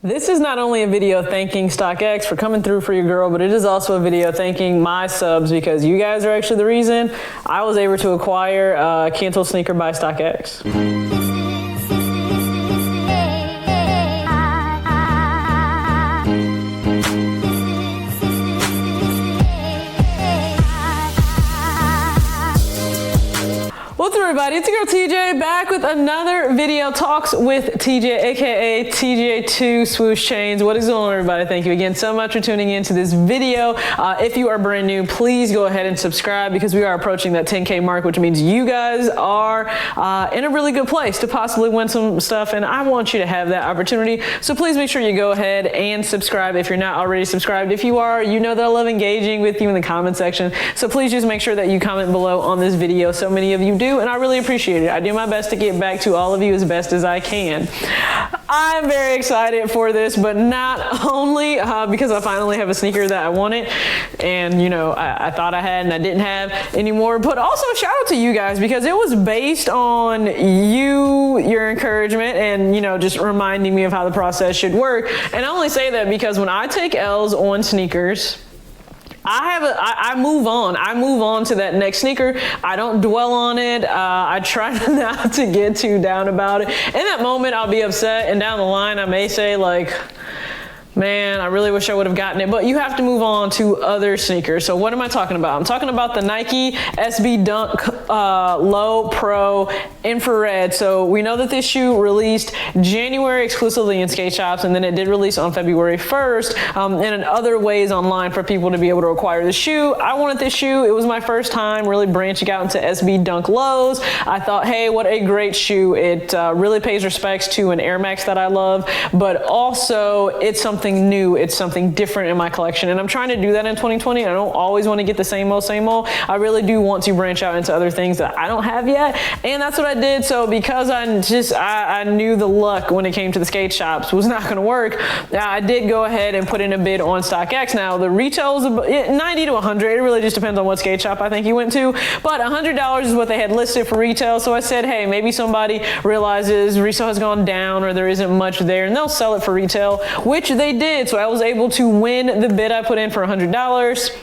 This is not only a video thanking StockX for coming through for your girl, but it is also a video thanking my subs because you guys are actually the reason I was able to acquire a canceled sneaker by StockX. What's up, everybody? It's your girl TJ back with another video talks with TJ, aka TJ2 Swoosh Chains. What is going on, everybody? Thank you again so much for tuning in to this video. If you are brand new, please go ahead and subscribe because we are approaching that 10K mark, which means you guys are in a really good place to possibly win some stuff, and I want you to have that opportunity. So please make sure you go ahead and subscribe if you're not already subscribed. If you are, you know that I love engaging with you in the comment section. So please just make sure that you comment below on this video. So many of you do, and I really appreciate it. I do my best to get back to all of you as best as I can. I'm very excited for this, but not only because I finally have a sneaker that I wanted and, you know, I thought I had and I didn't have anymore, but also shout out to you guys because it was based on your encouragement and, you know, just reminding me of how the process should work. And I only say that because when I take L's on sneakers, I move on. I move on to that next sneaker. I don't dwell on it. I try not to get too down about it. In that moment, I'll be upset, and down the line, I may say like, man, I really wish I would have gotten it, but you have to move on to other sneakers. So what am I talking about? I'm talking about the Nike SB Dunk Low Pro Infrared. So we know that this shoe released January exclusively in skate shops, and then it did release on February 1st, and in other ways online for people to be able to acquire the shoe. I wanted this shoe. It was my first time really branching out into SB Dunk Lows. I thought, hey, what a great shoe. It really pays respects to an Air Max that I love, but also it's something new, it's something different in my collection, and I'm trying to do that in 2020. I don't always want to get the same old. I really do want to branch out into other things that I don't have yet, and that's what I did. So because I knew the luck when it came to the skate shops was not going to work, I did go ahead and put in a bid on StockX. Now the retail is 90 to 100. It really just depends on what skate shop I think you went to, but $100 is what they had listed for retail. So I said, hey, maybe somebody realizes resale has gone down or there isn't much there, and they'll sell it for retail, which they did. So I was able to win the bid I put in for $100.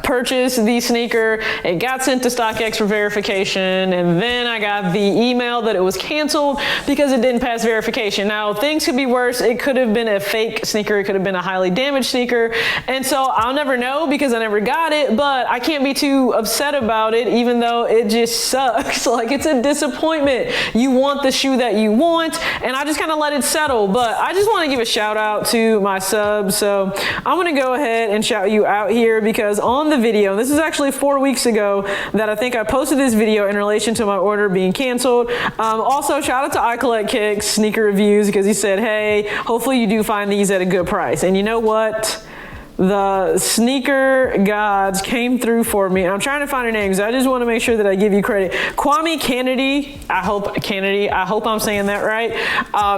Purchase the sneaker. It got sent to StockX for verification, and then I got the email that it was canceled because it didn't pass verification. Now things could be worse. It could have been a fake sneaker. It could have been a highly damaged sneaker, and so I'll never know because I never got it, but I can't be too upset about it even though it just sucks. Like, it's a disappointment. You want the shoe that you want, and I just kind of let it settle. But I just want to give a shout out to my subs, so I'm going to go ahead and shout you out here because on the video, this is actually 4 weeks ago that I think I posted this video in relation to my order being canceled. Also, shout out to I Collect Kicks Sneaker Reviews because he said, hey, hopefully you do find these at a good price. And you know what? The sneaker gods came through for me. I'm trying to find her name because I just want to make sure that I give you credit. Kwame Kennedy, I hope I'm saying that right.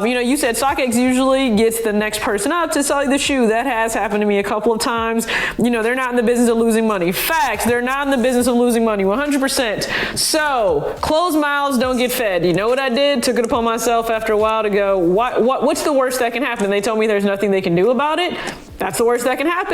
You know, you said StockX usually gets the next person up to sell you the shoe. That has happened to me a couple of times. You know, they're not in the business of losing money. Facts, they're not in the business of losing money, 100%. So, closed mouths don't get fed. You know what I did? Took it upon myself after a while to go, what's the worst that can happen? They told me there's nothing they can do about it. That's the worst that can happen.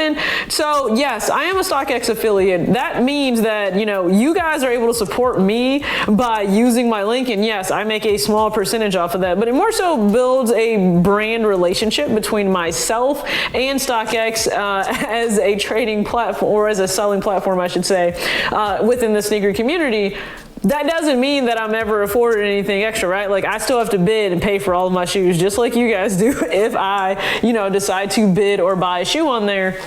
So yes, I am a StockX affiliate. That means that, you know, you guys are able to support me by using my link, and yes, I make a small percentage off of that, but it more so builds a brand relationship between myself and StockX as a trading platform, or as a selling platform, I should say, within the sneaker community. That doesn't mean that I'm ever afforded anything extra, right? Like, I still have to bid and pay for all of my shoes, just like you guys do if I, you know, decide to bid or buy a shoe on there.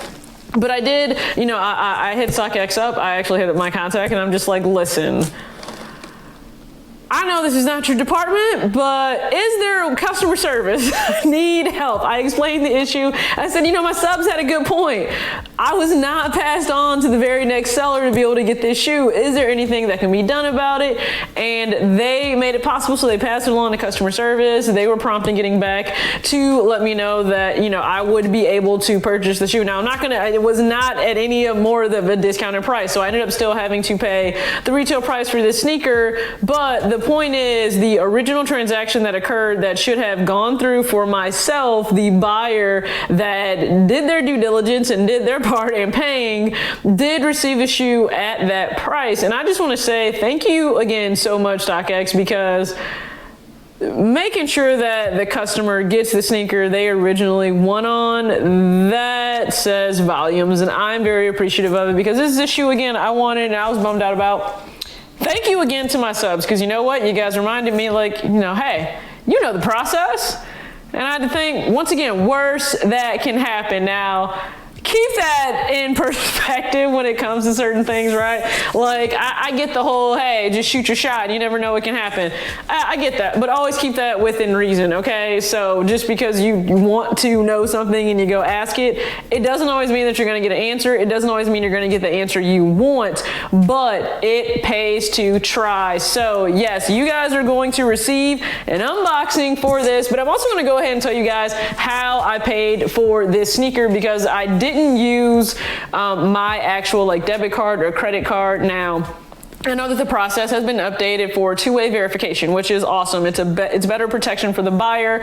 But I did, you know, I hit StockX up. I actually hit up my contact, and I'm just like, listen, I know this is not your department, but is there customer service? I need help. I explained the issue. I said, you know, my subs had a good point. I was not passed on to the very next seller to be able to get this shoe. Is there anything that can be done about it? And they made it possible, so they passed it along to customer service. They were prompt in getting back to let me know that, you know, I would be able to purchase the shoe. Now, I'm not gonna, it was not at any of more of a discounted price, so I ended up still having to pay the retail price for this sneaker. But the point is, the original transaction that occurred that should have gone through for myself, the buyer that did their due diligence and did their part in paying, did receive a shoe at that price. And I just want to say thank you again so much, StockX, because making sure that the customer gets the sneaker they originally won on, that says volumes. And I'm very appreciative of it, because this is a shoe again I wanted and I was bummed out about. Thank you again to my subs, because you know what? You guys reminded me, like, you know, hey, you know the process. And I had to think, once again, worse that can happen. Now, keep that in perspective when it comes to certain things, right? Like, I get the whole, hey, just shoot your shot, you never know what can happen. I get that, but always keep that within reason, okay? So just because you want to know something and you go ask it, it doesn't always mean that you're gonna get an answer. It doesn't always mean you're gonna get the answer you want, but it pays to try. So yes, you guys are going to receive an unboxing for this, but I'm also gonna go ahead and tell you guys how I paid for this sneaker, because I didn't use my actual like debit card or credit card. Now, I know that the process has been updated for two-way verification, which is awesome. It's better protection for the buyer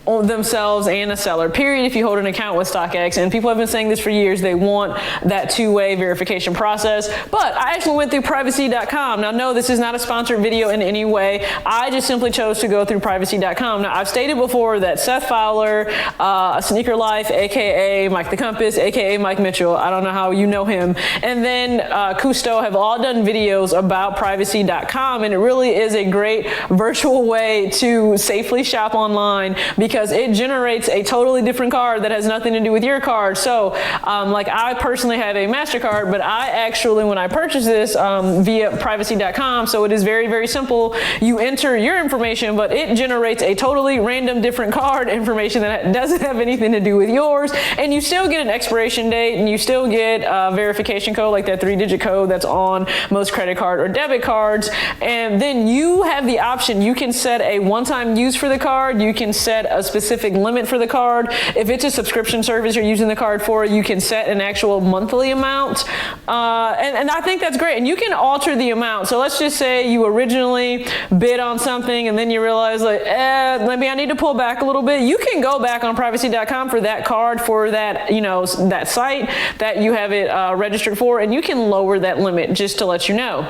themselves and the seller, period, if you hold an account with StockX. And people have been saying this for years. They want that two-way verification process. But I actually went through Privacy.com. Now, no, this is not a sponsored video in any way. I just simply chose to go through Privacy.com. Now, I've stated before that Seth Fowler, Sneaker Life, aka Mike the Compass, aka Mike Mitchell, I don't know how you know him, and then Cuzzo have all done videos about Privacy.com, and it really is a great virtual way to safely shop online, because it generates a totally different card that has nothing to do with your card. So like, I personally have a MasterCard, but I actually, when I purchased this via Privacy.com, so it is very, very simple. You enter your information, but it generates a totally random different card information that doesn't have anything to do with yours, and you still get an expiration date, and you still get a verification code, like that 3-digit code that's on most credit cards or debit cards. And then you have the option, you can set a one-time use for the card, you can set a specific limit for the card. If it's a subscription service you're using the card for, you can set an actual monthly amount, and I think that's great. And you can alter the amount. So let's just say you originally bid on something and then you realize, like, maybe I need to pull back a little bit. You can go back on Privacy.com for that card, for that, you know, that site that you have it registered for, and you can lower that limit, just to let you know.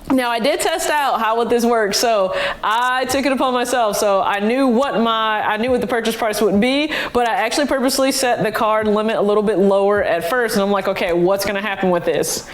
Now, I did test out how would this work, so I took it upon myself. So I knew what the purchase price would be, but I actually purposely set the card limit a little bit lower at first, and I'm like, okay, what's gonna happen with this?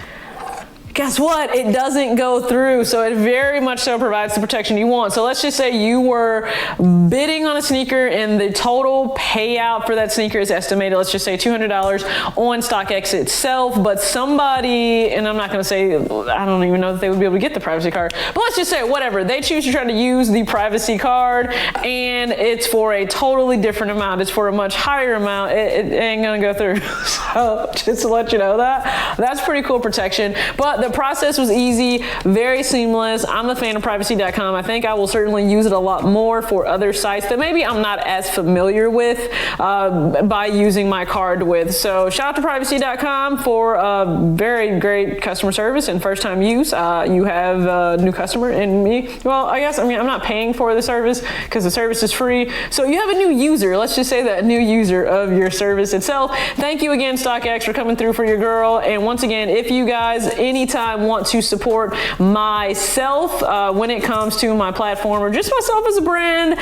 Guess what? It doesn't go through, so it very much so provides the protection you want. So let's just say you were bidding on a sneaker and the total payout for that sneaker is estimated, let's just say $200 on StockX itself, but somebody, and I'm not gonna say, I don't even know that they would be able to get the privacy card, but let's just say whatever, they choose to try to use the privacy card and it's for a totally different amount, it's for a much higher amount, it ain't gonna go through. So just to let you know that's pretty cool protection. But the process was easy, very seamless. I'm a fan of Privacy.com. I think I will certainly use it a lot more for other sites that maybe I'm not as familiar with by using my card with. So shout out to Privacy.com for very great customer service and first time use. You have a new customer in me. Well, I'm not paying for the service because the service is free. So you have a new user, let's just say that, new user of your service itself. Thank you again, StockX, for coming through for your girl. And once again, if you guys anytime want to support myself when it comes to my platform, or just myself as a brand,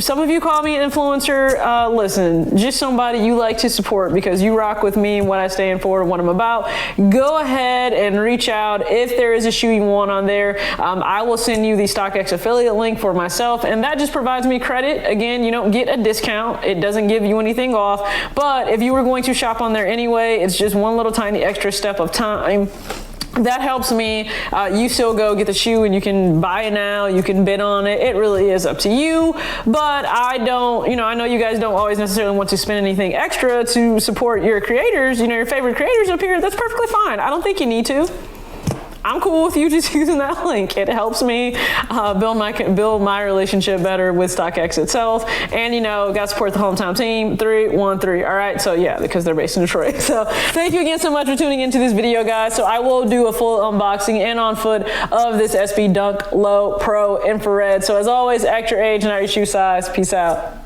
some of you call me an influencer. Listen, just somebody you like to support because you rock with me and what I stand for and what I'm about, go ahead and reach out. If there is a shoe you want on there, I will send you the StockX affiliate link for myself, and that just provides me credit. Again, you don't get a discount, it doesn't give you anything off, but if you were going to shop on there anyway, it's just one little tiny extra step of time that helps me. You still go get the shoe and you can buy it now, you can bid on it. It really is up to you. But I don't, I know you guys don't always necessarily want to spend anything extra to support your creators, your favorite creators up here. That's perfectly fine. I don't think you need to. I'm cool with you just using that link. It helps me build my relationship better with StockX itself. And got to support the hometown team, 313. All right, so yeah, because they're based in Detroit. So thank you again so much for tuning into this video, guys. So I will do a full unboxing and on foot of this SB Dunk Low Pro Infrared. So as always, act your age, not your shoe size. Peace out.